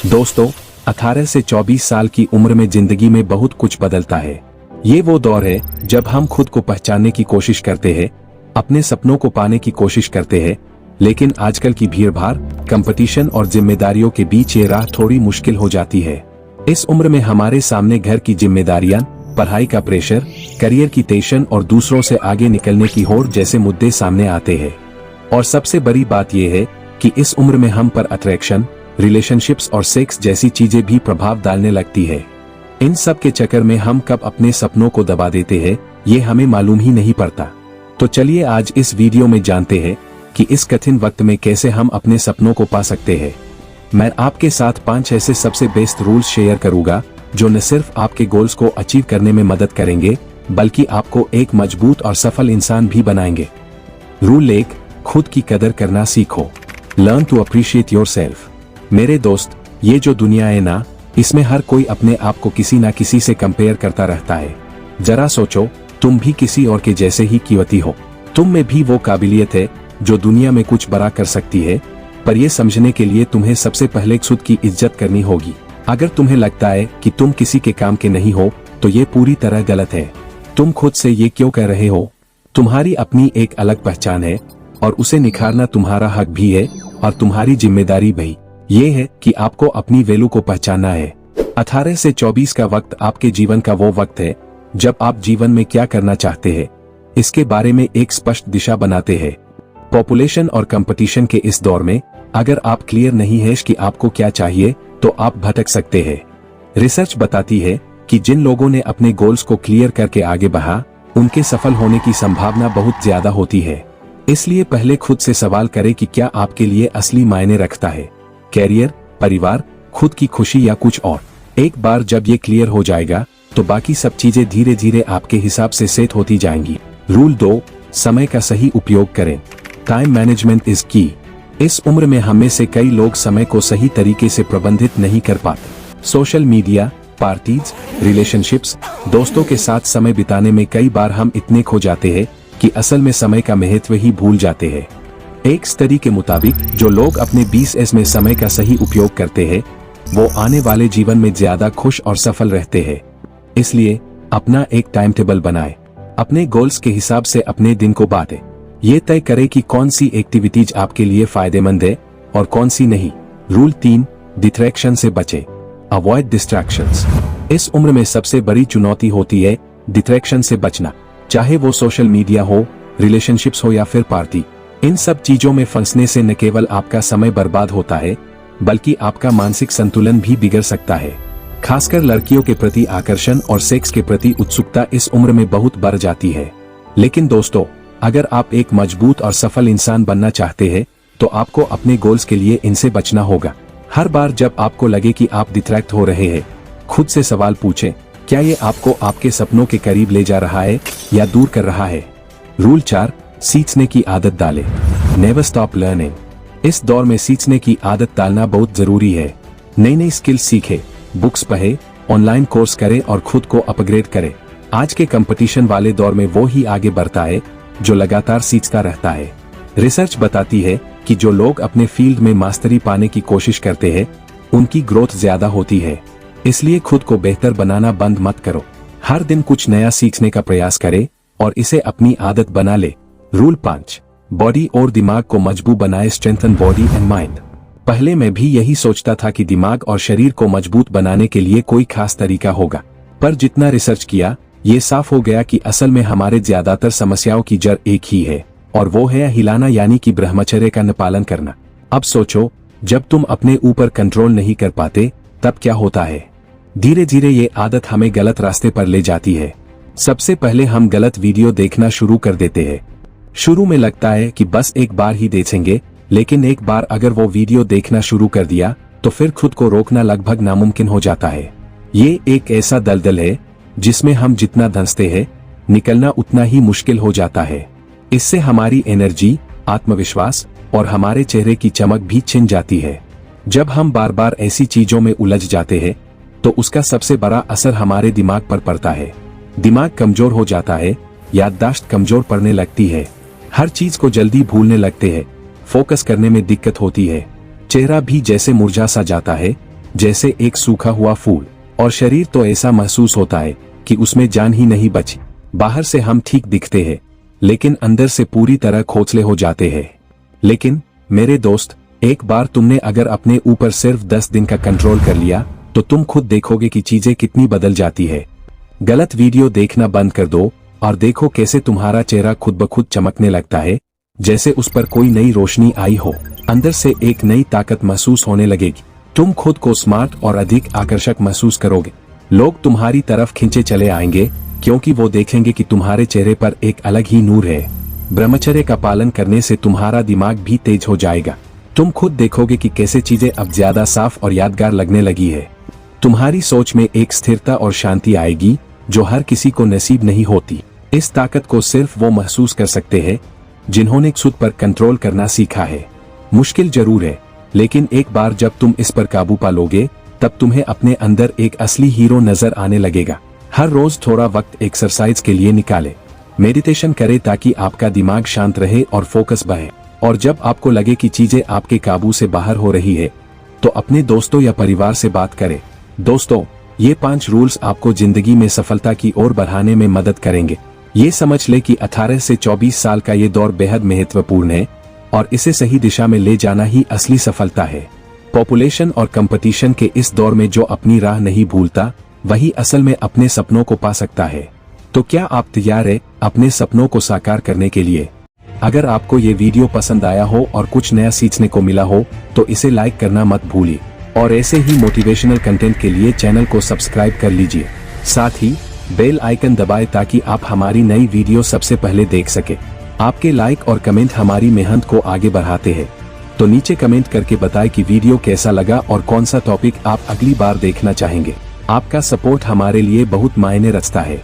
दोस्तों, 18 से 24 साल की उम्र में जिंदगी में बहुत कुछ बदलता है। ये वो दौर है जब हम खुद को पहचानने की कोशिश करते हैं, अपने सपनों को पाने की कोशिश करते हैं, लेकिन आजकल की भीड़भाड़, कंपटीशन और जिम्मेदारियों के बीच ये राह थोड़ी मुश्किल हो जाती है। इस उम्र में हमारे सामने घर की जिम्मेदारियां, पढ़ाई का प्रेशर, करियर की टेंशन और दूसरों से आगे निकलने की होड़ जैसे मुद्दे सामने आते हैं। और सबसे बड़ी बात यह है कि इस उम्र में हम पर अट्रैक्शन, रिलेशनशिप्स और सेक्स जैसी चीजें भी प्रभाव डालने लगती है। इन सब के चक्कर में हम कब अपने सपनों को दबा देते हैं, ये हमें मालूम ही नहीं पड़ता। तो चलिए आज इस वीडियो में जानते हैं कि इस कठिन वक्त में कैसे हम अपने सपनों को पा सकते हैं। मैं आपके साथ 5 ऐसे सबसे बेस्ट रूल्स शेयर करूंगा जो न सिर्फ आपके गोल्स को अचीव करने में मदद करेंगे, बल्कि आपको एक मजबूत और सफल इंसान भी बनाएंगे। रूल 1, खुद की कदर करना सीखो। Learn to appreciate yourself. मेरे दोस्त, ये जो दुनिया है ना, इसमें हर कोई अपने आप को किसी ना किसी से कंपेयर करता रहता है। जरा सोचो, तुम भी किसी और के जैसे ही कीमती हो। तुम में भी वो काबिलियत है जो दुनिया में कुछ बड़ा कर सकती है, पर यह समझने के लिए तुम्हें सबसे पहले खुद की इज्जत करनी होगी। अगर तुम्हें लगता है कि तुम किसी के काम के नहीं हो, तो ये पूरी तरह गलत है। तुम खुद से ये क्यों कह रहे हो? तुम्हारी अपनी एक अलग पहचान है और उसे निखारना तुम्हारा हक भी है और तुम्हारी जिम्मेदारी भी। ये है कि आपको अपनी वैल्यू को पहचानना है। 18 से 24 का वक्त आपके जीवन का वो वक्त है जब आप जीवन में क्या करना चाहते हैं, इसके बारे में एक स्पष्ट दिशा बनाते हैं। पॉपुलेशन और कंपटीशन के इस दौर में अगर आप क्लियर नहीं है कि आपको क्या चाहिए, तो आप भटक सकते हैं। रिसर्च बताती है कि जिन लोगों ने अपने गोल्स को क्लियर करके आगे बढ़ा, उनके सफल होने की संभावना बहुत ज्यादा होती है। इसलिए पहले खुद से सवाल करें कि क्या आपके लिए असली मायने रखता है, कैरियर, परिवार, खुद की खुशी या कुछ और। एक बार जब ये क्लियर हो जाएगा, तो बाकी सब चीजें धीरे धीरे आपके हिसाब से सेट होती जाएंगी। रूल 2, समय का सही उपयोग करें। टाइम मैनेजमेंट इज की। इस उम्र में हमें से कई लोग समय को सही तरीके से प्रबंधित नहीं कर पाते। सोशल मीडिया, पार्टीज, रिलेशनशिप्स, दोस्तों के साथ समय बिताने में कई बार हम इतने खो जाते हैं कि असल में समय का महत्व ही भूल जाते हैं। एक स्टडी के मुताबिक जो लोग अपने 20s में समय का सही उपयोग करते हैं, वो आने वाले जीवन में ज्यादा खुश और सफल रहते हैं। इसलिए अपना एक टाइम टेबल बनाएं। अपने गोल्स के हिसाब से अपने दिन को बांटें। ये तय करें कि कौन सी एक्टिविटीज आपके लिए फायदेमंद है और कौन सी नहीं। रूल 3, डिस्ट्रैक्शन से बचें। Avoid distractions. इस उम्र में सबसे बड़ी चुनौती होती है डिस्ट्रैक्शन से बचना। चाहे वो सोशल मीडिया हो, रिलेशनशिप्स हो या फिर पार्टी। इन सब चीजों में फंसने से न केवल आपका समय बर्बाद होता है, बल्कि आपका मानसिक संतुलन भी बिगड़ सकता है। खासकर लड़कियों के प्रति आकर्षण और सेक्स के प्रति उत्सुकता इस उम्र में बहुत बढ़ जाती है। लेकिन दोस्तों, अगर आप एक मजबूत और सफल इंसान बनना चाहते हैं, तो आपको अपने गोल्स के लिए इनसे बचना होगा। हर बार जब आपको लगे कि आप डिस्ट्रैक्ट हो रहे हैं, खुद से सवाल पूछें, क्या ये आपको आपके सपनों के करीब ले जा रहा है या दूर कर रहा है? रूल 4, सीखने की आदत डालें। Never stop learning. इस दौर में सीखने की आदत डालना बहुत जरूरी है। नई नई स्किल्स सीखें, बुक्स पढ़ें, ऑनलाइन कोर्स करें और खुद को अपग्रेड करें। आज के कंपटीशन वाले दौर में वो ही आगे बढ़ता है जो लगातार सीखता रहता है। रिसर्च बताती है कि जो लोग अपने फील्ड में मास्टरी पाने की कोशिश करते हैं, उनकी ग्रोथ ज्यादा होती है। इसलिए खुद को बेहतर बनाना बंद मत करो। हर दिन कुछ नया सीखने का प्रयास करें और इसे अपनी आदत बना ले। रूल 5, बॉडी और दिमाग को मजबूत बनाए। Strengthen body and mind. पहले मैं भी यही सोचता था कि दिमाग और शरीर को मजबूत बनाने के लिए कोई खास तरीका होगा, पर जितना रिसर्च किया, ये साफ हो गया कि असल में हमारे ज्यादातर समस्याओं की जड़ एक ही है, और वो है हिलाना, यानी कि ब्रह्मचर्य का पालन करना। अब सोचो, जब तुम अपने ऊपर कंट्रोल नहीं कर पाते, तब क्या होता है? धीरे धीरे ये आदत हमें गलत रास्ते पर ले जाती है। सबसे पहले हम गलत वीडियो देखना शुरू कर देते हैं। शुरू में लगता है कि बस एक बार ही देखेंगे, लेकिन एक बार अगर वो वीडियो देखना शुरू कर दिया, तो फिर खुद को रोकना लगभग नामुमकिन हो जाता है। ये एक ऐसा दलदल है जिसमें हम जितना धंसते हैं, निकलना उतना ही मुश्किल हो जाता है। इससे हमारी एनर्जी, आत्मविश्वास और हमारे चेहरे की चमक भी छिन जाती है। जब हम बार बार ऐसी चीजों में उलझ जाते हैं, तो उसका सबसे बड़ा असर हमारे दिमाग पर पड़ता है। दिमाग कमजोर हो जाता है, याददाश्त कमजोर पड़ने लगती है, हर चीज को जल्दी भूलने लगते हैं, फोकस करने में दिक्कत होती है, चेहरा भी जैसे मुरझा सा जाता है, जैसे एक सूखा हुआ फूल, और शरीर तो ऐसा महसूस होता है कि उसमें जान ही नहीं बची। बाहर से हम ठीक दिखते हैं, लेकिन अंदर से पूरी तरह खोखले हो जाते हैं। लेकिन मेरे दोस्त, एक बार तुमने अगर अपने ऊपर सिर्फ 10 दिन का कंट्रोल कर लिया तो तुम खुद देखोगे कि चीजें कितनी बदल जाती है। गलत वीडियो देखना बंद कर दो और देखो कैसे तुम्हारा चेहरा खुद ब खुद चमकने लगता है, जैसे उस पर कोई नई रोशनी आई हो। अंदर से एक नई ताकत महसूस होने लगेगी। तुम खुद को स्मार्ट और अधिक आकर्षक महसूस करोगे। लोग तुम्हारी तरफ खींचे चले आएंगे क्योंकि वो देखेंगे कि तुम्हारे चेहरे पर एक अलग ही नूर है। ब्रह्मचर्य का पालन करने से तुम्हारा दिमाग भी तेज हो जाएगा। तुम खुद देखोगे कि कैसे चीजें अब ज्यादा साफ और यादगार लगने लगी है। तुम्हारी सोच में एक स्थिरता और शांति आएगी जो हर किसी को नसीब नहीं होती। इस ताकत को सिर्फ वो महसूस कर सकते हैं जिन्होंने खुद पर कंट्रोल करना सीखा है। मुश्किल जरूर है, लेकिन एक बार जब तुम इस पर काबू पा लोगे तब तुम्हें अपने अंदर एक असली हीरो नजर आने लगेगा। हर रोज थोड़ा वक्त एक्सरसाइज के लिए निकाले, मेडिटेशन करें ताकि आपका दिमाग शांत रहे और फोकस बढ़े। और जब आपको लगे कि चीजें आपके काबू से बाहर हो रही है तो अपने दोस्तों या परिवार से बात करें। दोस्तों, ये 5 रूल्स आपको जिंदगी में सफलता की ओर बढ़ाने में मदद करेंगे। ये समझ ले कि 18 से 24 साल का ये दौर बेहद महत्वपूर्ण है और इसे सही दिशा में ले जाना ही असली सफलता है। पॉपुलेशन और कंपटीशन के इस दौर में जो अपनी राह नहीं भूलता वही असल में अपने सपनों को पा सकता है। तो क्या आप तैयार हैं अपने सपनों को साकार करने के लिए? अगर आपको ये वीडियो पसंद आया हो और कुछ नया सीखने को मिला हो तो इसे लाइक करना मत भूलिए और ऐसे ही मोटिवेशनल कंटेंट के लिए चैनल को सब्सक्राइब कर लीजिए। साथ ही बेल आइकन दबाएं ताकि आप हमारी नई वीडियो सबसे पहले देख सके। आपके लाइक और कमेंट हमारी मेहनत को आगे बढ़ाते हैं। तो नीचे कमेंट करके बताएं कि वीडियो कैसा लगा और कौन सा टॉपिक आप अगली बार देखना चाहेंगे। आपका सपोर्ट हमारे लिए बहुत मायने रखता है।